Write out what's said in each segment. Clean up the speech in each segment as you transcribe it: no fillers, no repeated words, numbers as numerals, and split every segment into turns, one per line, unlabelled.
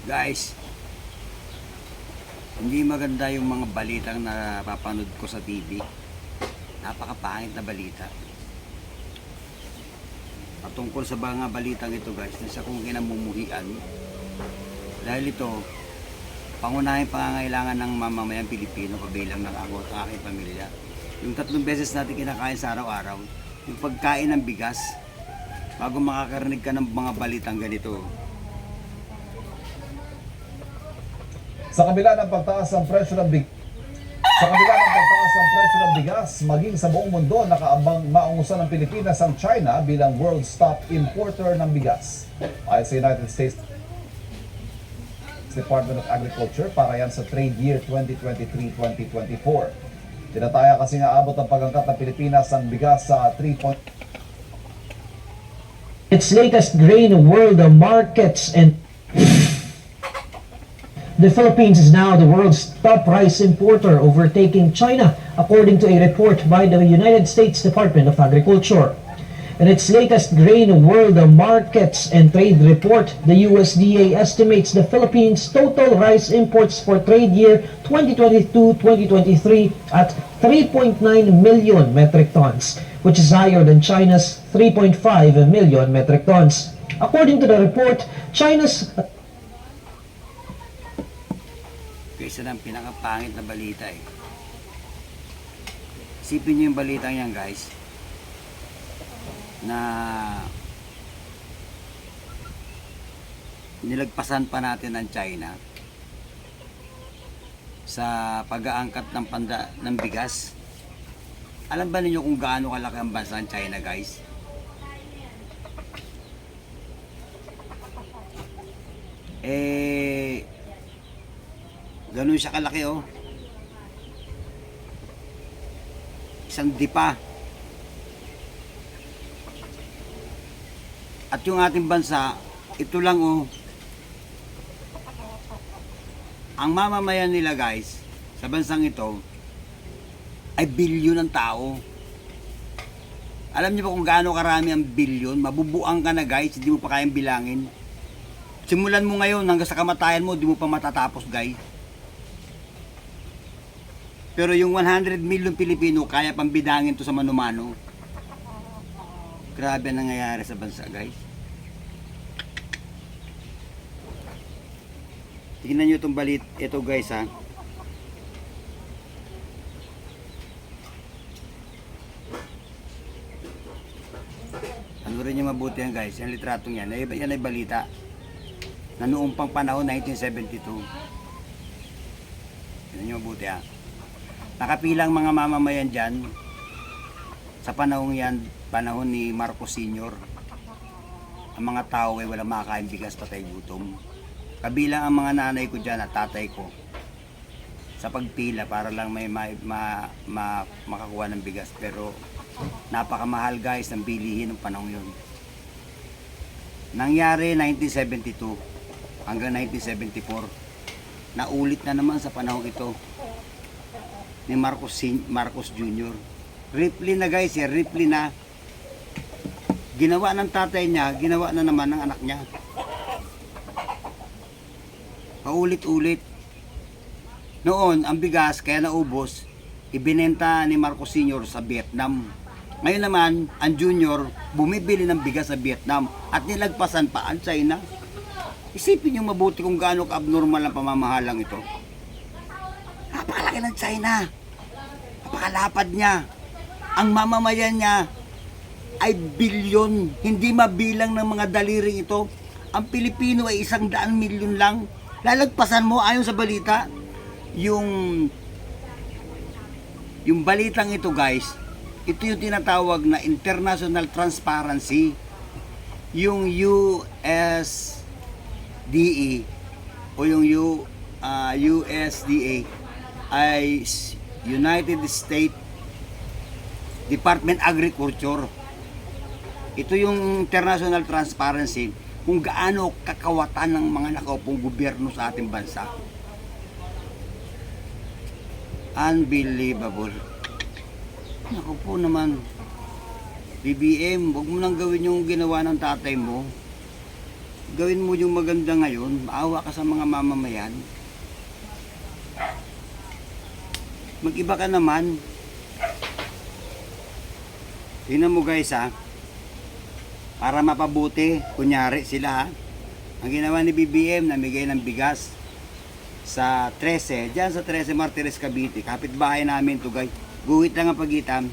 Guys, hindi maganda yung mga balitang napapanood ko sa TV. Napakapangit na balita. Patungkol sa mga balitang ito guys, nasa kong kinamumuhian. Dahil ito, pangunahing pangangailangan ng mamamayang Pilipino kabilang ng ako at aking pamilya. Yung 3 beses natin kinakain sa araw-araw, yung pagkain ng bigas, bago makakarinig ka ng mga balitang ganito.
Sa kabila ng pagtaas ng presyo ng bigas, maging sa buong mundo, nakaambang maungusan ng Pilipinas ang China bilang world's top importer ng bigas. Ayon sa United States Department of Agriculture, para yan sa trade year 2023-2024. Tinataya kasi nga abot ang pag-angkat ng Pilipinas ang bigas sa 3.
Its latest grain world markets, and the Philippines is now the world's top rice importer, overtaking China, according to a report by the United States Department of Agriculture. In its latest grain world markets and trade report, the USDA estimates the Philippines' total rice imports for trade year 2022-2023 at 3.9 million metric tons, which is higher than China's 3.5 million metric tons. According to the report, China's
Isa ng pinakapangit na balita eh. Isipin nyo yung balita yan guys, na nilagpasan pa natin ang China sa pag-aangkat ng bigas. Alam ba ninyo kung gaano kalaki ang bansa ng China guys? Ganun siya kalaki oh. Isang dipa. At yung ating bansa, ito lang oh. Ang mamamayan nila guys, sa bansang ito, ay bilyon ng tao. Alam niyo ba kung gaano karami ang bilyon? Mabubuang ka na guys, hindi mo pa kayang bilangin. Simulan mo ngayon hanggang sa kamatayan mo, hindi mo pa matatapos guys. Pero yung 100 million Pilipino, kaya pang bidangin to sa mano-mano. Grabe ang nangyayari sa bansa guys. Tingnan nyo itong balit, ito guys ha. Ano rin nyo mabuti yan guys, yung litratong yan, yan ay balita. Na noong pang panahon 1972. Tingnan nyo mabuti ha. Nakapilang mga mamamayan dyan sa panahon yan, panahon ni Marcos Sr. Ang mga tao ay walang makakain bigas, patay gutom. Kabilang ang mga nanay ko dyan at tatay ko sa pagpila para lang may makakuha ng bigas. Pero napakamahal guys ng bilihin ng panahon yun. Nangyari 1972 hanggang 1974. Naulit na naman sa panahon ito ni Marcos Jr. Ripley na guys, Ripley na. Ginawa ng tatay niya, ginawa na naman ng anak niya. Paulit-ulit. Noon, ang bigas kaya naubos, ibinenta ni Marcos Sr. sa Vietnam. Ngayon naman, ang Junior bumibili ng bigas sa Vietnam at nilagpasan pa ang China. Isipin niyo mabuti kung gaano ka-abnormal ang pamamahalang ito. Napakalaki ng China. Napakalapad niya. Ang mamamayan niya ay bilyon. Hindi mabilang ng mga daliri ito. Ang Pilipino ay 100 milyon lang. Lalagpasan mo ayon sa balita. Yung balitang ito guys, ito yung tinatawag na international transparency. Yung USDA o yung USDA ay United States Department Agriculture. Ito yung international transparency kung gaano kakawatan ng mga nakaupong gobyerno sa ating bansa. Unbelievable. Naku po naman, BBM, huwag mo nang gawin yung ginawa ng tatay mo. gawin mo yung maganda ngayon, maawa ka sa mga mamamayan. Mag-iba ka naman. Tingnan mo guys ha, para mapabuti, kunyari sila ha, ang ginawa ni BBM, namigay ng bigas sa 13, dyan sa 13 Martires Cavite, kapitbahay namin to guys, guhit lang ang pagitan,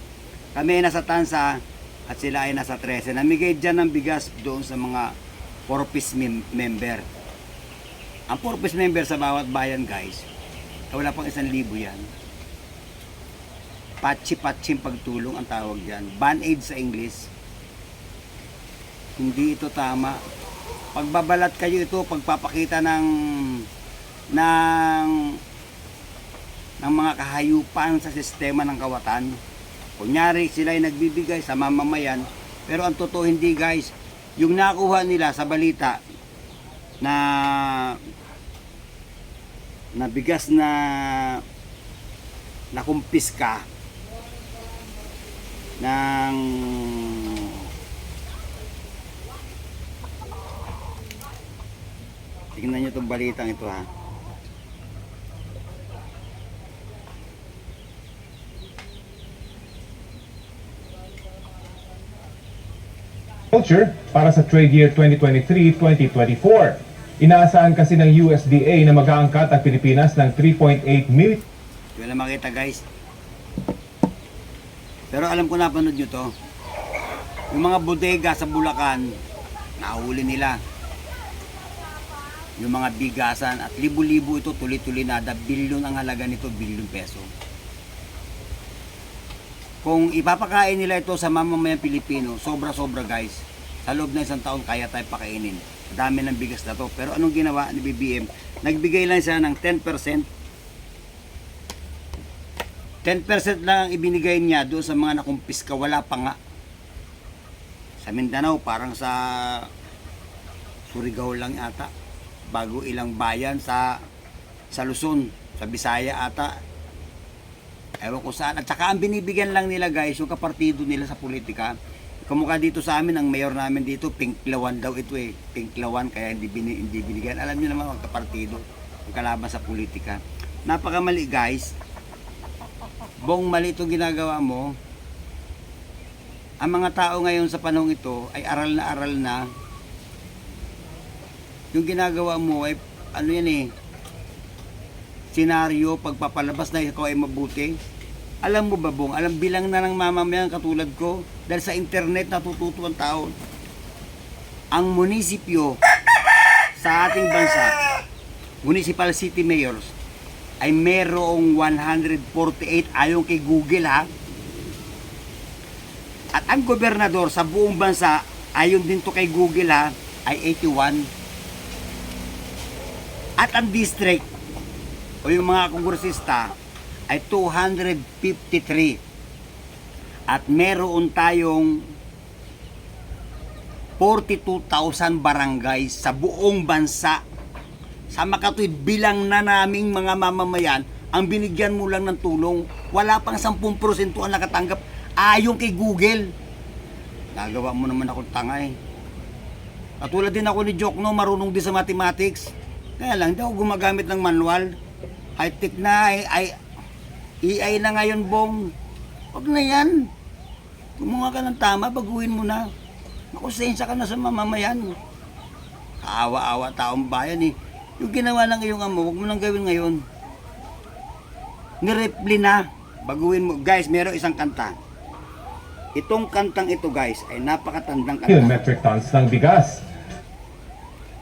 kami ay nasa Tansa at sila ay nasa 13, namigay dyan ng bigas doon sa mga purpose member. Ang purpose member sa bawat bayan guys, wala pang 1,000 yan. Patsi-patsim pagtulong ang tawag dyan. Band-aid sa English. Hindi ito tama. Pagbabalat kayo ito, pagpapakita ng mga kahayupan sa sistema ng kawatan. Kunyari sila ay nagbibigay sa mamamayan, pero ang totoo hindi guys. Yung nakuha nila sa balita na bigas na nakumpiska ng tingnan nyo itong balitang ito ha.
Culture para sa trade year 2023-2024. Inaasahan kasi ng USDA na mag-aangkat ang Pilipinas ng 3.8 million.
Hindi na makita guys. Pero alam ko napanood nyo to. Yung mga bodega sa Bulacan, nahuli nila. Yung mga bigasan at libo-libo ito tuloy-tuloy nada. Bilyon ang halaga nito, bilyon peso. Kung ipapakain nila ito sa mamamayang Pilipino, sobra-sobra guys. Sa loob ng 1 taon kaya tayo pakainin. Dami ng bigas na to. Pero anong ginawa ni BBM? Nagbigay lang siya ng 10%. 10% lang ang ibinigay niya doon sa mga nakumpiska, wala pa nga. Sa Mindanao, parang sa Surigao lang ata. Bago ilang bayan sa Luzon, sa Bisaya ata. Ewan ko saan. At saka ang binibigyan lang nila guys, yung kapartido nila sa politika. Kumukha dito sa amin, ang mayor namin dito, Pinklawan daw ito eh. Pinklawan, kaya hindi binigyan. Alam niyo naman ang kapartido, ang kalaban sa politika. Napakamali guys. Bong mali itong ginagawa mo. Ang mga tao ngayon sa panahon ito ay aral na. Yung ginagawa mo ay ano yan eh, senaryo, pagpapalabas na ikaw ay mabuti. Alam mo ba Bong, alam bilang na ng mamamayan katulad ko, dahil sa internet natututo ang tao. Ang munisipyo sa ating bansa, municipal city mayors, ay merong 148 ayon kay Google ha. At ang gobernador sa buong bansa, ayon din to kay Google ha, ay 81. At ang district o yung mga kongresista ay 253. At meron tayong 42,000 barangays sa buong bansa. Sa makatuwid bilang na naming mga mamamayan, ang binigyan mo lang ng tulong, wala pang 10% ang nakatanggap ayon kay Google. Nagawa mo naman ako tanga eh. Katulad din ako ni Jokno, marunong din sa mathematics. Kaya lang, hindi ako gumagamit ng manual. High-tech na, AI na ngayon Bong. Huwag na yan. Gumawa ka ng tama, baguhin mo na. Makusensya ka na sa mamamayan. Kaawa-awa taong bayan eh. Yung ginawa ng iyong amo, huwag mo nang gawin ngayon. Nirepli na. Baguhin mo. Guys, meron isang kanta. Itong kantang ito guys, ay napakatandang kanta.
Metric tons ng bigas.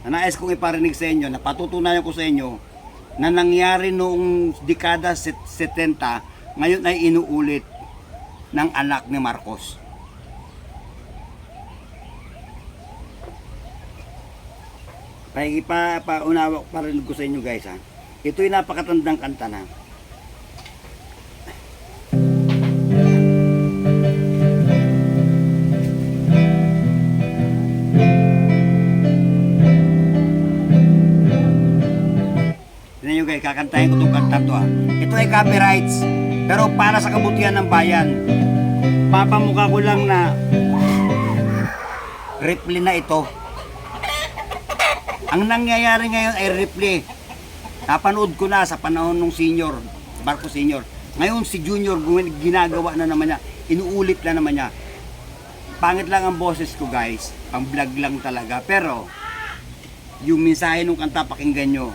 Nais kong iparinig sa inyo, napatutunayan ko sa inyo, na nangyari noong dekada 70, ngayon ay inuulit ng anak ni Marcos. Paunawa parinig ko sa inyo guys ha. Ito'y napakatandang kanta na. Tignan nyo guys, kakantahin ko itong kanta to ha. Ito ay copyrights, pero para sa kabutihan ng bayan. Papamukha ko lang na repli na ito. Ang nangyayari ngayon ay replay. Napanood ko na sa panahon ng senior, Marcos Senior. Ngayon si Junior ginagawa na naman niya, inuulit na naman niya. Pangit lang ang boses ko guys, pang vlog lang talaga. Pero yung mensahe ng kanta pakinggan nyo.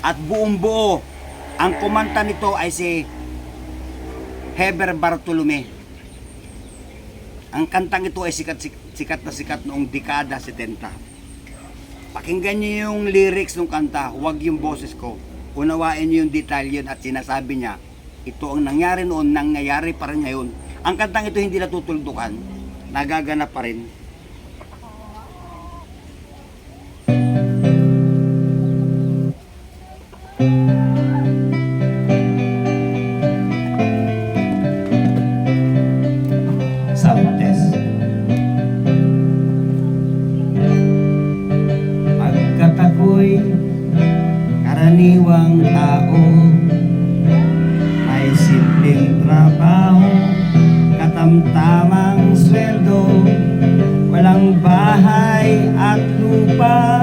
At buong buo, ang kumanta nito ay si Heber Bartolome. Ang kantang ito ay sikat na sikat noong dekada 70. Pakinggan niyo yung lyrics ng kanta, huwag yung boses ko. Unawain niyo yung detalye at sinasabi niya, ito ang nangyari noon, nangyayari pa rin ngayon. Ang kantang ito hindi natutuldukan, nagaganap pa rin. Sound test. Pagkat ako'y karaniwang tao, may simpleng trabaho, katamtamang sweldo, walang bahay at lupa,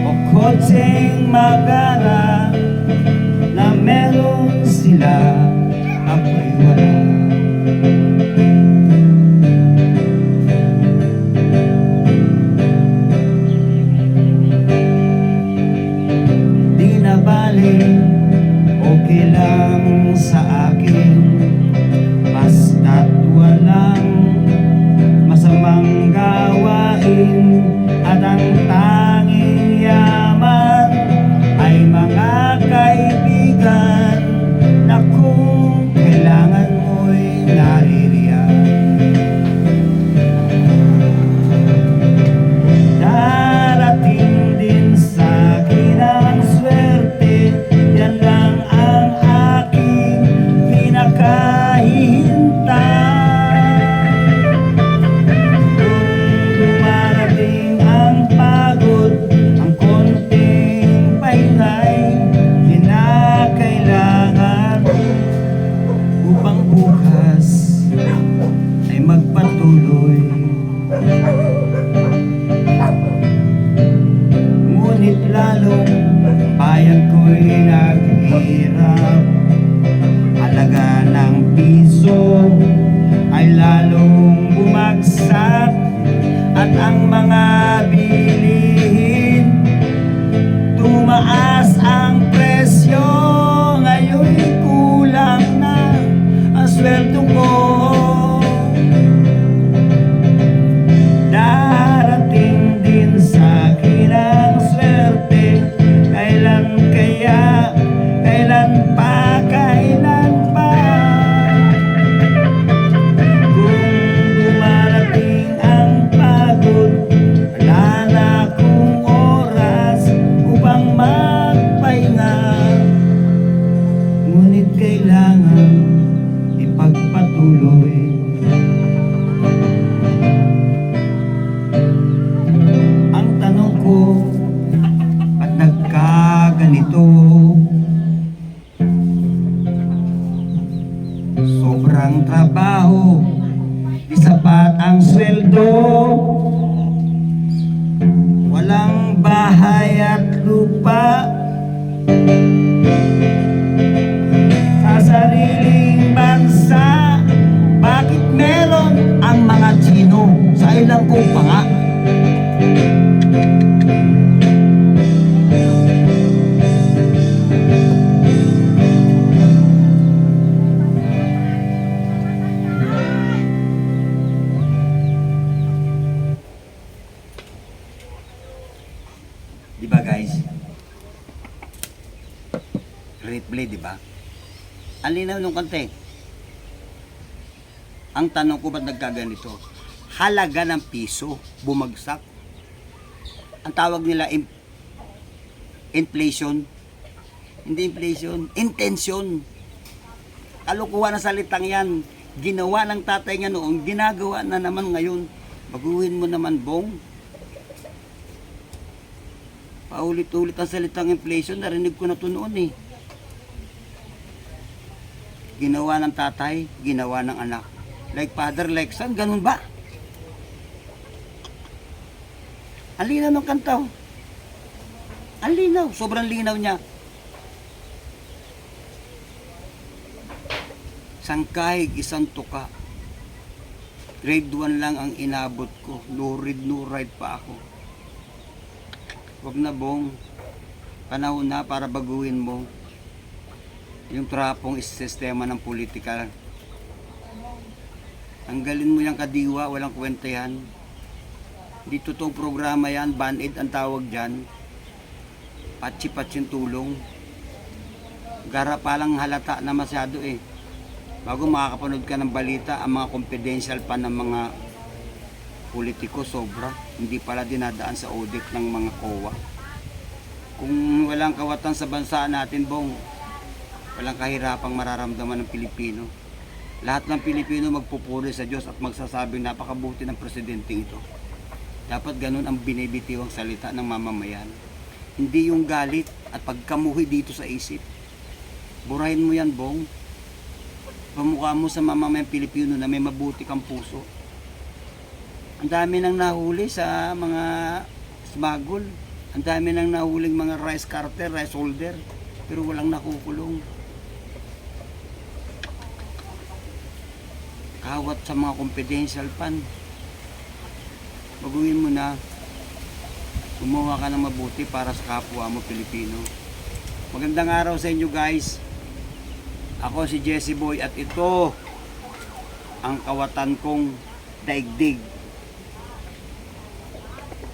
o kotseng magara, na meron sila, ako'y wala. Di na bale, okay lang sa akin, basta't walang masamang gawain, at ang tanging yaman ay mga kaibigan na kung kailangan mo'y naririyan. Darating din sa akin ang swerte, yan lang ang aking pinakahihintay. Kung dumarating ang pagod, ang konting pahingay, kinakailangan upang bukas ay magpatuloy. Ngunit lalong bayan ko'y naghihirap, halaga ng piso ay lalong bumagsak, at ang mga bilihin tumaas ang presyo. Ngayon kulang na ang sweldo ko. Darating din sa akin ang swerte, kailan kaya, kailan pa, kailan pa. Kung dumarating ang pagod, wala na akong oras upang magpahinga. Ngunit kailangan ipagpatuloy. Ang tanong ko, ba't nagkaganito? Sobrang trabaho, di sapat ang sweldo, walang bahay at lupa, sa sariling bansa. Bakit meron ang mga Chino sa ilang kong panga? Di ba guys? Replay, di ba? Ang linaw nung kante. Ang tanong ko, ba't nagkaganito? Halaga ng piso, bumagsak. Ang tawag nila inflation. Hindi inflation, intention. Kalukuhan na salitang yan. Ginawa ng tatay niya noon, ginagawa na naman ngayon. Baguhin mo naman, Bong. Paulit-ulit ang salitang inflation, narinig ko na ito noon eh. Ginawa ng tatay, ginawa ng anak. Like father, like son, ganun ba? Alina ng kanta. Ang linaw, sobrang linaw niya. Sangkahig, isang tuka. Grade 1 lang ang inabot ko. No read, no write pa ako. Huwag na, Bong. Panahon na para baguhin mo yung trapong sistema ng politika. Tanggalin mo yung kadiwa, walang kwenta yan. Hindi totoong programa yan, band-aid ang tawag dyan. Patsi-patsi yung tulong. Gara palang halata na masyado eh. Bago makakapanood ka ng balita, ang mga confidential pa ng mga politiko sobra. Hindi pala dinadaan sa audit ng mga COA. Kung walang kawatan sa bansa natin, Bong, walang kahirapang mararamdaman ng Pilipino. Lahat ng Pilipino magpupuri sa Diyos at magsasabing napakabuti ng presidente ito. Dapat ganun ang binibitiwang salita ng mamamayan. Hindi yung galit at pagkamuhi dito sa isip. Burahin mo yan, Bong. Pamukha mo sa mamamayang Pilipino na may mabuti kang puso. Ang dami nang nahuli sa mga smuggle. Ang dami nang nahuling mga rice carter, rice holder. Pero walang nakukulong. Kawat sa mga confidential fund. Baguhin mo na. Gumawa ka ng mabuti para sa kapwa mo Pilipino. Magandang araw sa inyo, guys. Ako si Jesse Boy at ito ang kawatan kong daigdig.